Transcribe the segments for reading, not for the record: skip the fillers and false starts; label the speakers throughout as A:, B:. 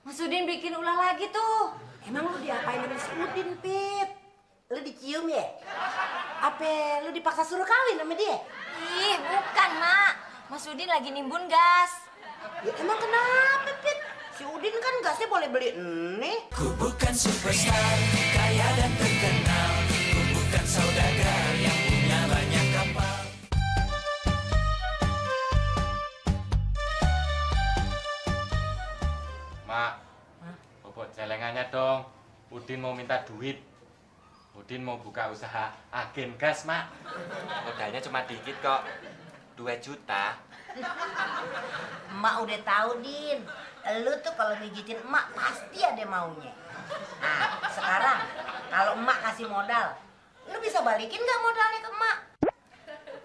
A: Mas Udin bikin ulah lagi tuh.
B: Emang lu diapain sama si Udin, Pit? Lu dicium ya? Apa lu dipaksa suruh kawin sama dia?
A: Ih, bukan, Mak. Mas Udin lagi nimbun gas.
B: Ya emang kenapa, Pit? Si Udin kan gasnya boleh beli nih.
C: Ku bukan superstar, kaya dan terkenal. Ku bukan saudagar yang punya banyak kapal.
D: Mak, bobot celengannya dong. Udin mau minta duit. Udin mau buka usaha agen gas, Mak. Modalnya cuma dikit kok. 2 juta.
B: Emak udah tahu, Din. Lu tuh kalau mijitin emak pasti ada maunya. Nah, sekarang kalau emak kasih modal, lu bisa balikin nggak modalnya ke emak?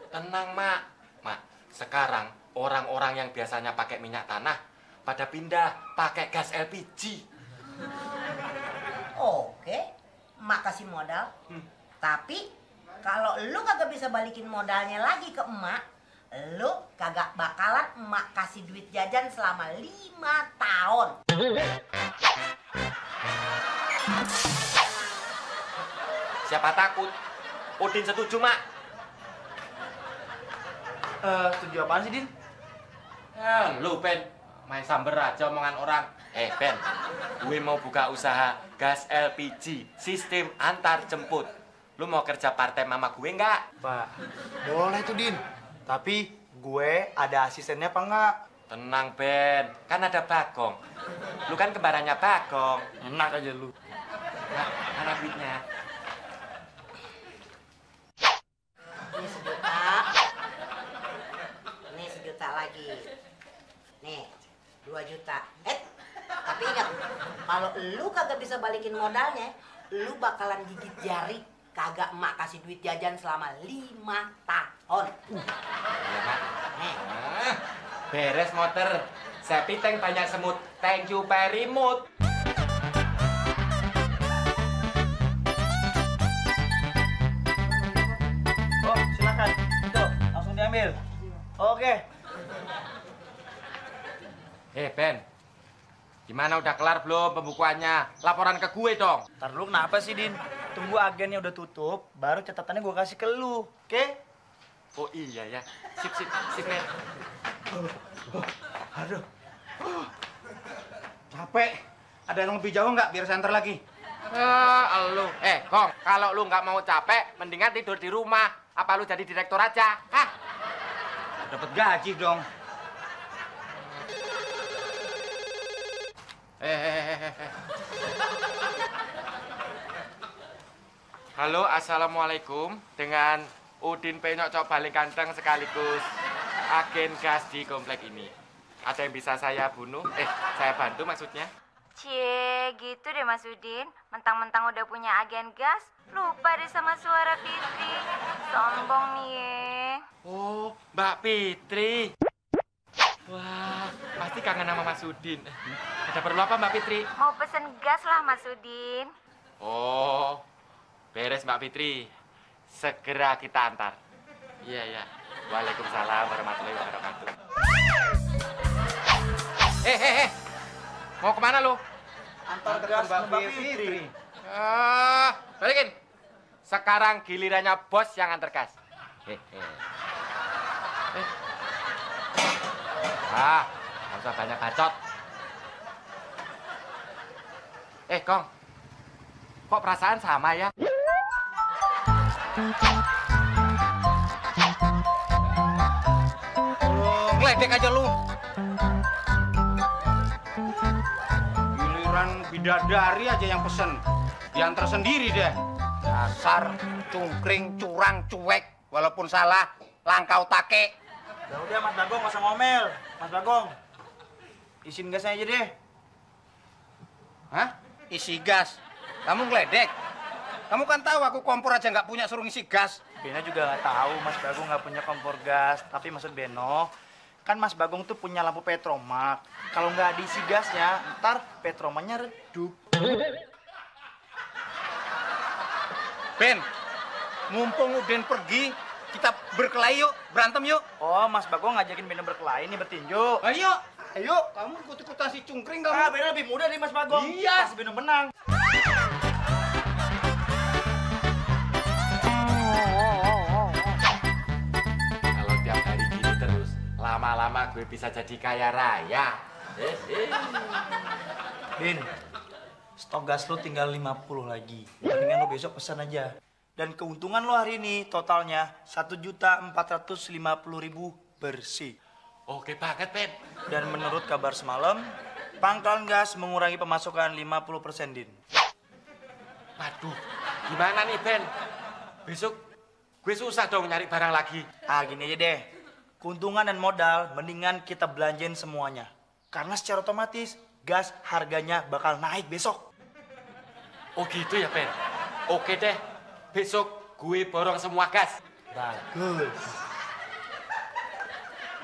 D: Tenang, Mak. Mak, sekarang orang-orang yang biasanya pakai minyak tanah pada pindah pakai gas LPG.
B: Oke, emak kasih modal. Tapi kalau lu kagak bisa balikin modalnya lagi ke emak, lu kagak bakalan emak kasih duit jajan selama 5 tahun.
D: Siapa takut? Udin setuju, Mak.
E: Setuju apaan sih, Din?
D: Ya, lu, Ben. Main samber aja omongan orang. Ben, gue mau buka usaha gas LPG, sistem antar jemput. Lu mau kerja part-time sama gue nggak?
E: Pak, boleh tuh, Din. Tapi gue ada asistennya apa enggak?
D: Tenang, Ben. Kan ada Bagong. Lu kan kembarannya Bagong.
E: Enak aja lu.
D: Nah, mana duitnya?
B: Ini 1 juta. Ini 1 juta lagi. Nih, 2 juta. Tapi ingat, kalau lu kagak bisa balikin modalnya, lu bakalan gigit jari. Kagak emak kasih duit jajan selama 5 tahun.
D: Iya, Mak.
B: Nih,
D: Beres motor. Sepi tank banyak semut. Thank you very much.
E: Oh, silakan. Tuh, langsung diambil. Oke.
D: Ben. Gimana, udah kelar belum pembukuannya? Laporan ke gue dong.
E: Ntar lu kenapa sih, Din? Tunggu agennya udah tutup, baru catatannya gue kasih ke lu. Oke?
D: Oh iya ya. Sip, men.
F: Aduh. Capek. Ada yang lebih jauh nggak biar saya antar lagi?
D: Lu. Kong, kalau lu nggak mau capek, mendingan tidur di rumah. Apa lu jadi direktur aja? Hah?
F: Dapat gaji dong.
D: Halo, assalamualaikum. Dengan Udin Penyok Cok Balik Ganteng sekaligus agen gas di komplek ini. Ada yang bisa saya bunuh? Saya bantu maksudnya.
A: Cie, gitu deh Mas Udin. Mentang-mentang udah punya agen gas, lupa deh sama suara Fitri. Sombong nih ye.
D: Oh, Mbak Fitri. Wah, pasti kangen sama Mas Udin. Ada perlu apa, Mbak Fitri?
A: Mau pesen gas lah Mas Udin.
D: Oh, beres Mbak Fitri. Segera kita antar. Iya. Waalaikumsalam warahmatullahi wabarakatuh. Mau kemana lu?
E: Antar gas Mbak Fitri.
D: Balikin. Sekarang gilirannya bos yang antar gas. Nggak usah banyak bacot. Kong. Kok perasaan sama ya?
F: Ngeledek aja lu. Giliran bidadari aja yang pesen. Diantar sendiri deh. Dasar cungkring, curang, cuek. Walaupun salah, langkau take.
E: Udah, Mas Bagong, nggak usah ngomel. Mas Bagong, isiin gasnya aja deh.
F: Hah? Isi gas? Kamu ngeledek? Kamu kan tahu aku kompor aja nggak punya suruh ngisi gas.
E: Beno juga nggak tahu Mas Bagong nggak punya kompor gas. Tapi maksud Beno, kan Mas Bagong tuh punya lampu petromak. Kalau nggak diisi gasnya, ntar petromaknya redup.
F: Ben, mumpung Udin pergi, kita berkelahi yuk, berantem yuk.
E: Oh, Mas Bagong ngajakin Beno berkelahi nih, bertinju.
F: Ayo.
E: Ayo.
F: Kamu ikut-ikutan si cungkring kamu.
E: Ah, Beno lebih muda nih Mas Bagong.
F: Iya.
E: Pas Beno menang.
D: Kalau tiap hari gini terus, lama-lama gue bisa jadi kaya raya.
E: Din, stok gas lo tinggal 50 lagi. Mendingan lo besok pesan aja. Dan keuntungan lo hari ini totalnya 1.450.000 bersih.
D: Oke banget, Ben.
E: Dan menurut kabar semalam, pangkalan gas mengurangi pemasukan 50%, Din.
D: Waduh, gimana nih, Ben? Besok gue susah dong nyari barang lagi.
E: Ah, gini aja deh. Keuntungan dan modal mendingan kita belanjain semuanya. Karena secara otomatis gas harganya bakal naik besok.
D: Oh gitu ya, Ben? Oke deh, besok gue borong semua gas.
E: Bagus.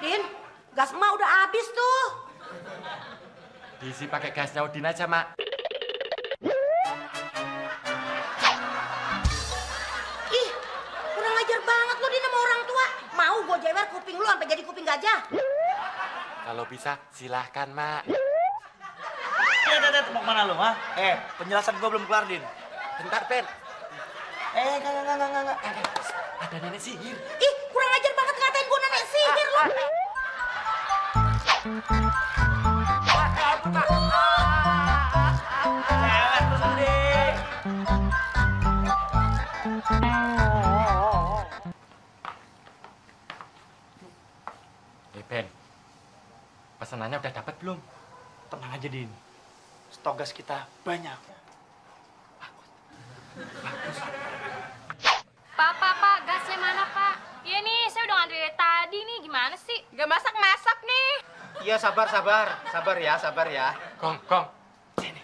B: Din, gas emak udah habis tuh.
D: Diisi pakai gasnya Udin aja, Mak.
B: Ih, kurang ajar banget lo Din sama orang tua. Mau gue jewer kuping lu sampai jadi kuping gajah.
D: Kalau bisa, silahkan, Mak.
E: Mau kemana lo, ha? Penjelasan gue belum kelar, Din.
D: Bentar, Ben.
E: Enggak.
D: Ada nenek sihir.
B: Ih, kurang ajar banget ngatain gue nenek sihir lo.
E: Lewat terus, Din.
D: Ben, pesanannya udah dapat belum?
E: Tenang aja, Din. Stok gas kita banyak.
G: Pak, gasnya mana, Pak? Iya nih, saya udah ngantri dari tadi nih. Gimana sih? Gak masak-masak nih.
F: Iya, sabar. Sabar ya.
D: Kong. Sini.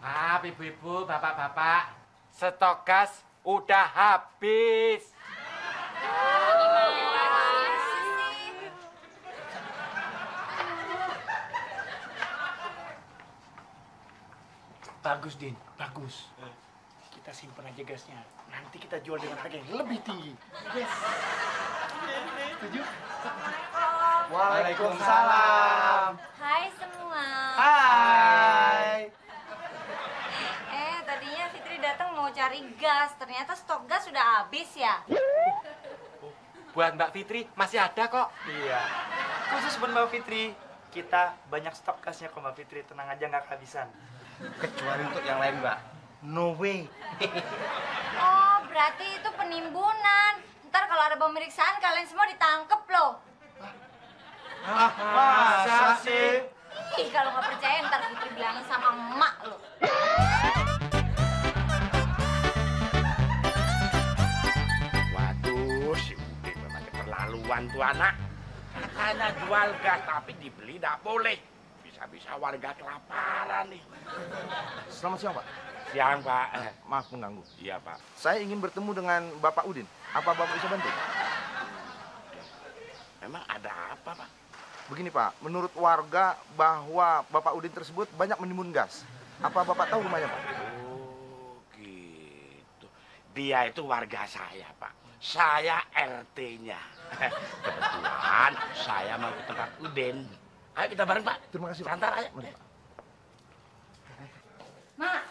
D: Maaf, ibu-ibu, bapak-bapak. Stok gas udah habis.
E: Bagus, Din. Bagus. Kita simpan aja gasnya. Nanti kita jual dengan harga yang lebih tinggi. Yes. Setuju? Waalaikumsalam.
A: Hai semua.
E: Hai.
A: Tadinya Fitri datang mau cari gas, ternyata stok gas sudah habis ya.
D: Buat Mbak Fitri masih ada kok.
E: Iya. Khusus buat Mbak Fitri, kita banyak stok gasnya kok Mbak Fitri. Tenang aja nggak kehabisan.
F: Kecuali untuk yang lain, Mbak.
E: No way.
A: Oh, berarti itu penimbunan. Ntar kalau ada pemeriksaan kalian semua ditangkep loh.
E: Masa sih?
A: Ih, kalau nggak percaya ntar Fitri bilangin sama emak loh.
H: Waduh, si Udin memang keterlaluan tuh anak. Katanya jual gas tapi dibeli tidak boleh. Bisa-bisa warga kelaparan nih.
I: Selamat siang, Pak.
H: Siang, Pak.
I: Maaf mengganggu.
H: Iya, Pak.
I: Saya ingin bertemu dengan Bapak Udin. Apa Bapak bisa bantu?
H: Memang ada apa, Pak?
I: Begini, Pak. Menurut warga bahwa Bapak Udin tersebut banyak menimbun gas. Apa Bapak tahu rumahnya, Pak?
H: Oh, gitu. Dia itu warga saya, Pak. Saya RT-nya. Kebetulan saya mau ke tempat Udin. Ayo kita bareng, Pak.
I: Terima kasih, Pak.
H: Santar aja.
I: Mari, Pak.
A: Mak,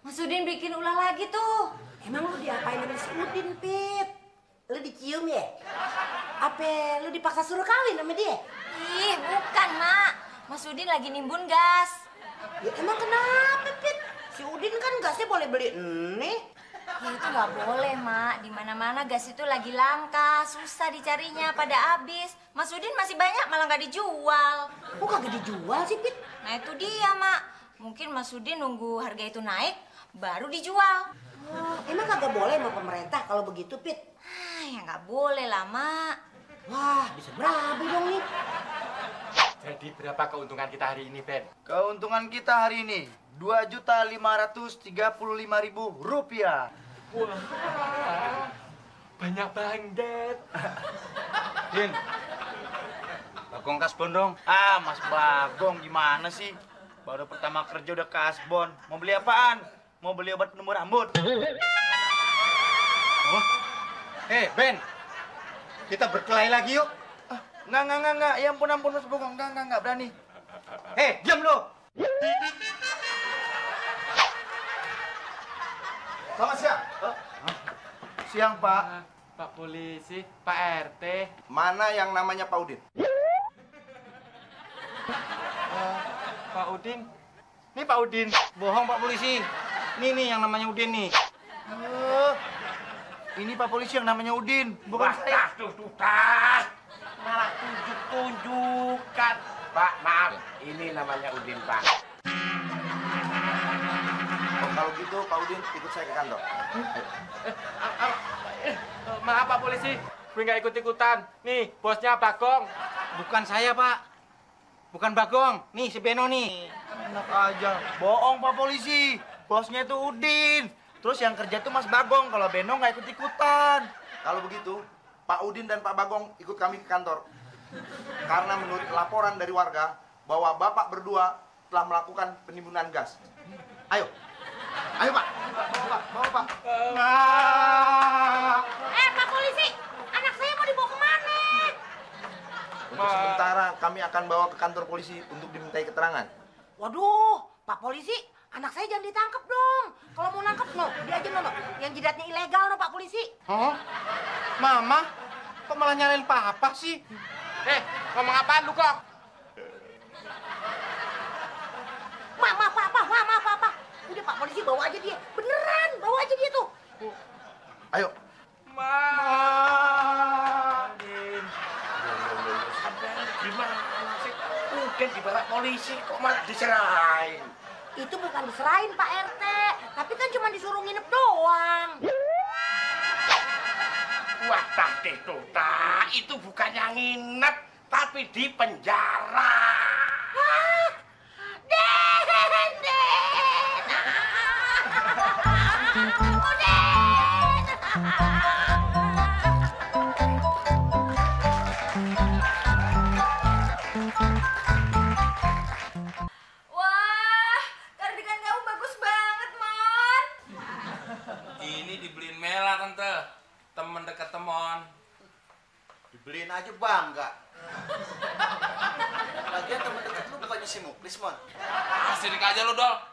A: Mas Udin bikin ulah lagi tuh.
B: Emang lu diapain sama si Udin, Pit? Lu dicium ya? Apa lu dipaksa suruh kawin sama dia?
A: Ih, bukan, Mak. Mas Udin lagi nimbun gas.
B: Ya emang kenapa, Pit? Si Udin kan gasnya boleh beli ini.
A: Ya itu nggak boleh, Mak. Di mana-mana gas itu lagi langka, susah dicarinya, pada habis. Mas Udin masih banyak, malah nggak dijual.
B: Kok kagak dijual sih, Pit?
A: Nah itu dia, Mak. Mungkin Mas Udin nunggu harga itu naik, baru dijual.
B: Oh, emang kagak boleh sama pemerintah kalau begitu, Pit?
A: Ya nggak boleh lah, Mak.
B: Wah, bisa berabe dong nih.
D: Jadi berapa keuntungan kita hari ini, Ben?
E: Keuntungan kita hari ini Rp2.535.000.
D: Wah, banyak banget.
F: Din, Bagong kasbon dong.
E: Ah, Mas Bagong gimana sih? Baru pertama kerja udah kasbon. Mau beli apaan? mau beli obat penumbuh rambut.
F: Oh. Ben, kita berkelahi lagi yuk.
E: Enggak. Ya ampun Mas Bagong, enggak berani.
F: Diam lu.
I: Selamat siang. Siang, Pak.
D: Pak polisi, Pak RT.
I: Mana yang namanya Pak Udin?
D: Pak Udin. Ini Pak Udin.
F: Bohong Pak polisi. Nih yang namanya Udin nih.
E: Ini Pak polisi yang namanya Udin, bukan saya.
H: Tutas. Malah tunjuk-tunjukkan. Pak, maaf. Ini namanya Udin, Pak.
I: Oh, kalau gitu Pak Udin ikut saya ke kantor.
D: Maaf Pak polisi, gue nggak ikut-ikutan. Nih, bosnya Bagong.
F: Bukan saya, Pak. Bukan Bagong. Nih, si Beno nih.
E: Enak aja. Bohong Pak polisi. Bosnya itu Udin. Terus yang kerja tuh Mas Bagong. Kalau Beno nggak ikut-ikutan.
I: Kalau begitu, Pak Udin dan Pak Bagong ikut kami ke kantor. Karena menurut laporan dari warga bahwa Bapak berdua telah melakukan penimbunan gas. Ayo Pak. Bawa Pak.
B: Pak polisi, anak saya mau dibawa kemana?
I: Untuk sementara kami akan bawa ke kantor polisi untuk dimintai keterangan.
B: Waduh, Pak polisi, anak saya jangan ditangkap dong. Kalau mau nangkep, dia aja yang jidatnya ilegal Pak polisi.
F: Oh, Mama, kok malah nyalain Papa sih?
D: Ngomong apaan lu kok?
B: Papa. Udah Pak polisi bawa aja dia. Beneran, bawa aja dia tuh.
I: Ayo.
H: Udin. Sampai gimana sih? Udin dibawa polisi kok malah diserahin.
B: Itu bukan diserahin Pak RT, tapi kan cuma disuruh nginep doang.
H: Wah, Tuta, itu bukan yang nginep, tapi di penjara.
A: Wah, kardigan kamu bagus banget, Mon.
J: Ini dibeliin Mela, Tante. Temen dekat Temon.
I: Dibeliin aja bangga. Lagian temen dekat lu bukannya si Muklis, Mon?
J: Sirik aja lu, Dol.